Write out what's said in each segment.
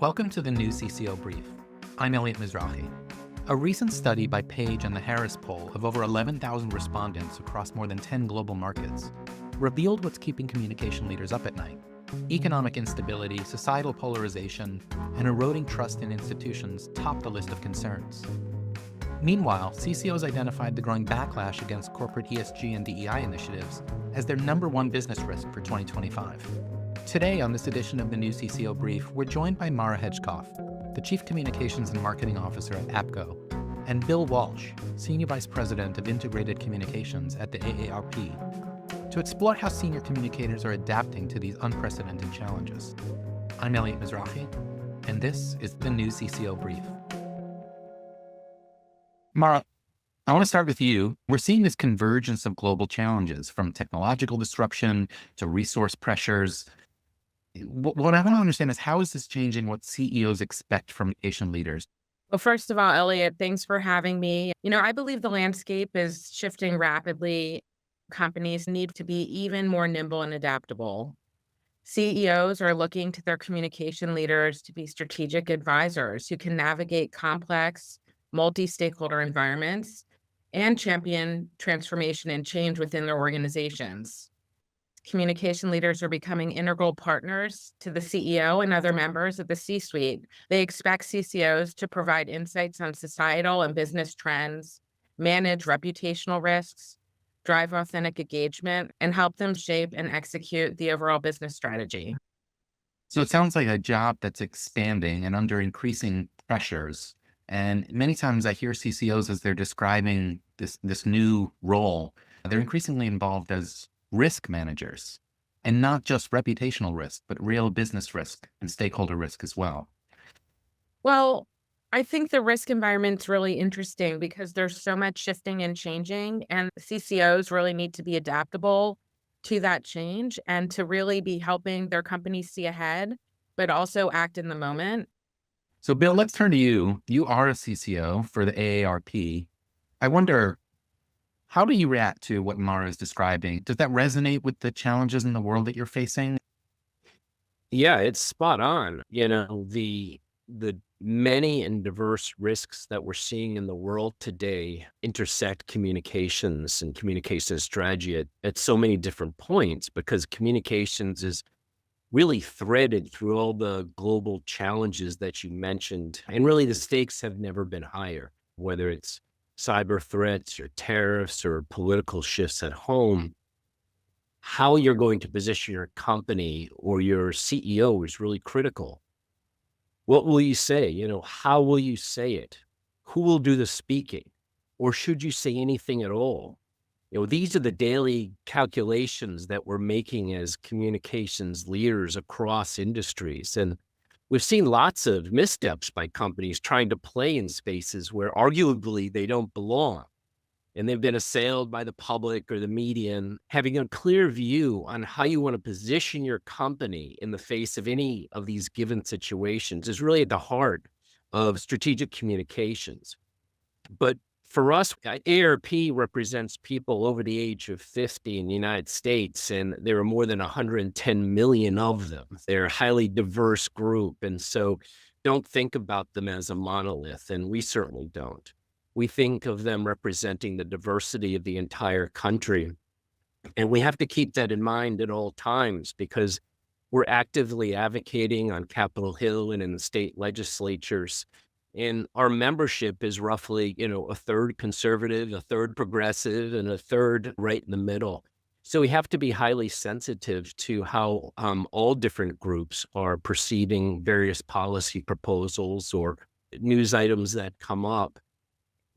Welcome to the new CCO Brief. I'm Elliot Mizrahi. A recent study by Page and the Harris poll of over 11,000 respondents across more than 10 global markets revealed what's keeping communication leaders up at night. Economic instability, societal polarization, and eroding trust in institutions top the list of concerns. Meanwhile, CCOs identified the growing backlash against corporate ESG and DEI initiatives as their number one business risk for 2025. Today, on this edition of the new CCO Brief, we're joined by Mara Hedgecoth, the Chief Communications and Marketing Officer at APCO, and Bill Walsh, Senior Vice President of Integrated Communications at the AARP, to explore how senior communicators are adapting to these unprecedented challenges. I'm Elliot Mizrahi, and this is the new CCO Brief. Mara, I want to start with you. We're seeing this convergence of global challenges, from technological disruption to resource pressures. What I want to understand is, how is this changing what CEOs expect from communication leaders? Well, first of all, Elliot, thanks for having me. I believe the landscape is shifting rapidly. Companies need to be even more nimble and adaptable. CEOs are looking to their communication leaders to be strategic advisors who can navigate complex, multi-stakeholder environments and champion transformation and change within their organizations. Communication leaders are becoming integral partners to the CEO and other members of the C-suite. They expect CCOs to provide insights on societal and business trends, manage reputational risks, drive authentic engagement, and help them shape and execute the overall business strategy. So it sounds like a job that's expanding and under increasing pressures. And many times I hear CCOs, as they're describing this new role, they're increasingly involved as risk managers, and not just reputational risk, but real business risk and stakeholder risk as well. Well, I think the risk environment's really interesting because there's so much shifting and changing, and CCOs really need to be adaptable to that change and to really be helping their companies see ahead, but also act in the moment. So Bill, let's turn to you. You are a CCO for the AARP. I wonder, how do you react to what Mara is describing? Does that resonate with the challenges in the world that you're facing? Yeah, it's spot on. The many and diverse risks that we're seeing in the world today intersect communications and communications strategy at so many different points, because communications is really threaded through all the global challenges that you mentioned. And really, the stakes have never been higher, whether it's cyber threats or tariffs or political shifts at home. How you're going to position your company or your CEO is really critical. What will you say? How will you say it? Who will do the speaking? Or should you say anything at all? These are the daily calculations that we're making as communications leaders across industries. And we've seen lots of missteps by companies trying to play in spaces where arguably they don't belong. And they've been assailed by the public or the media. And having a clear view on how you want to position your company in the face of any of these given situations is really at the heart of strategic communications. But for us, AARP represents people over the age of 50 in the United States, and there are more than 110 million of them. They're a highly diverse group, and so don't think about them as a monolith, and we certainly don't. We think of them representing the diversity of the entire country, and we have to keep that in mind at all times, because we're actively advocating on Capitol Hill and in the state legislatures. And our membership is roughly, a third conservative, a third progressive, and a third right in the middle. So we have to be highly sensitive to how all different groups are perceiving various policy proposals or news items that come up.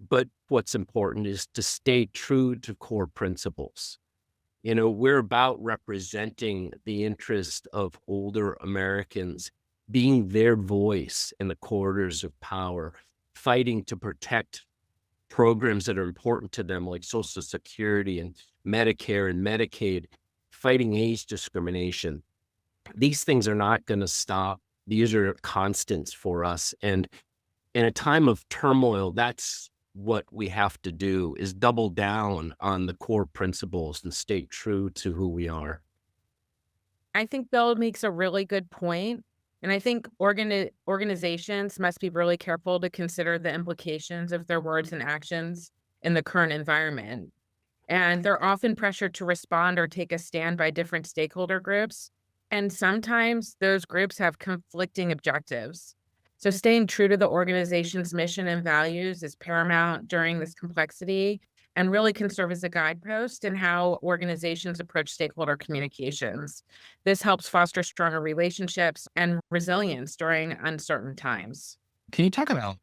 But what's important is to stay true to core principles. We're about representing the interest of older Americans, being their voice in the corridors of power, fighting to protect programs that are important to them, like Social Security and Medicare and Medicaid, fighting age discrimination. These things are not going to stop. These are constants for us. And in a time of turmoil, that's what we have to do, is double down on the core principles and stay true to who we are. I think Bill makes a really good point. And I think organizations must be really careful to consider the implications of their words and actions in the current environment. And they're often pressured to respond or take a stand by different stakeholder groups. And sometimes those groups have conflicting objectives. So staying true to the organization's mission and values is paramount during this complexity and really can serve as a guidepost in how organizations approach stakeholder communications. This helps foster stronger relationships and resilience during uncertain times. Can you talk about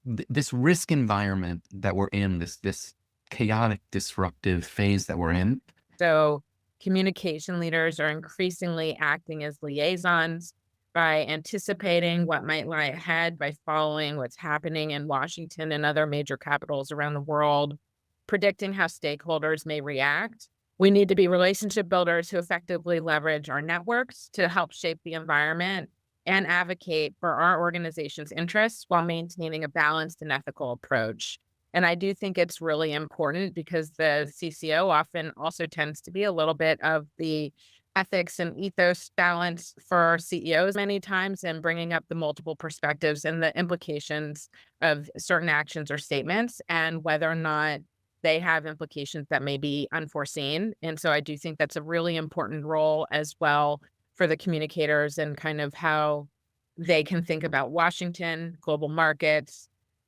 this risk environment that we're in, this chaotic, disruptive phase that we're in? So, communication leaders are increasingly acting as liaisons by anticipating what might lie ahead, by following what's happening in Washington and other major capitals around the world, predicting how stakeholders may react. We need to be relationship builders who effectively leverage our networks to help shape the environment and advocate for our organization's interests while maintaining a balanced and ethical approach. And I do think it's really important because the CCO often also tends to be a little bit of the ethics and ethos balance for CEOs many times, and bringing up the multiple perspectives and the implications of certain actions or statements and whether or not they have implications that may be unforeseen. And so I do think that's a really important role as well for the communicators and kind of how they can think about Washington, global markets,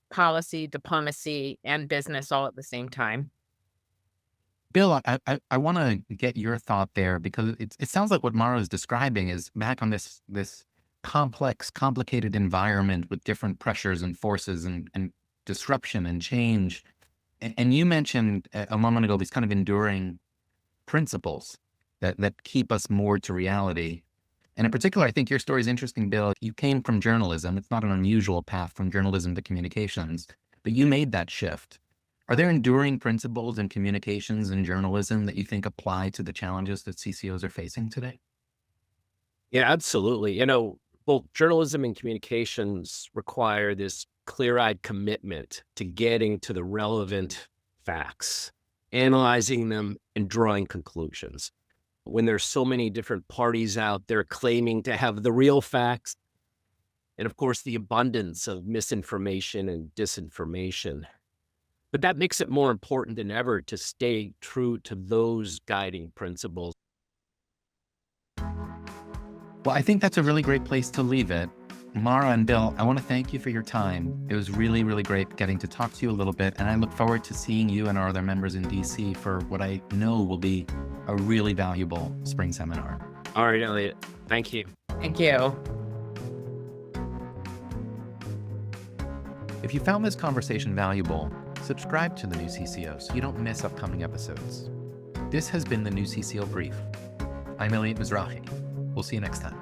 policy, diplomacy, and business all at the same time. Bill, I want to get your thought there because it sounds like what Mara is describing is back on this complex, complicated environment with different pressures and forces and disruption and change. And you mentioned a moment ago these kind of enduring principles that keep us moored to reality. And in particular, I think your story is interesting, Bill. You came from journalism. It's not an unusual path from journalism to communications, but you made that shift. Are there enduring principles in communications and journalism that you think apply to the challenges that CCOs are facing today? Yeah, absolutely. Both journalism and communications require this clear-eyed commitment to getting to the relevant facts, analyzing them, and drawing conclusions. When there's so many different parties out there claiming to have the real facts, and of course, the abundance of misinformation and disinformation. But that makes it more important than ever to stay true to those guiding principles. Well, I think that's a really great place to leave it. Mara and Bill, I want to thank you for your time. It was really, really great getting to talk to you a little bit, and I look forward to seeing you and our other members in DC for what I know will be a really valuable spring seminar. All right, Elliot. Thank you. Thank you. If you found this conversation valuable, subscribe to the New CCO so you don't miss upcoming episodes. This has been the New CCO Brief. I'm Elliot Mizrahi. We'll see you next time.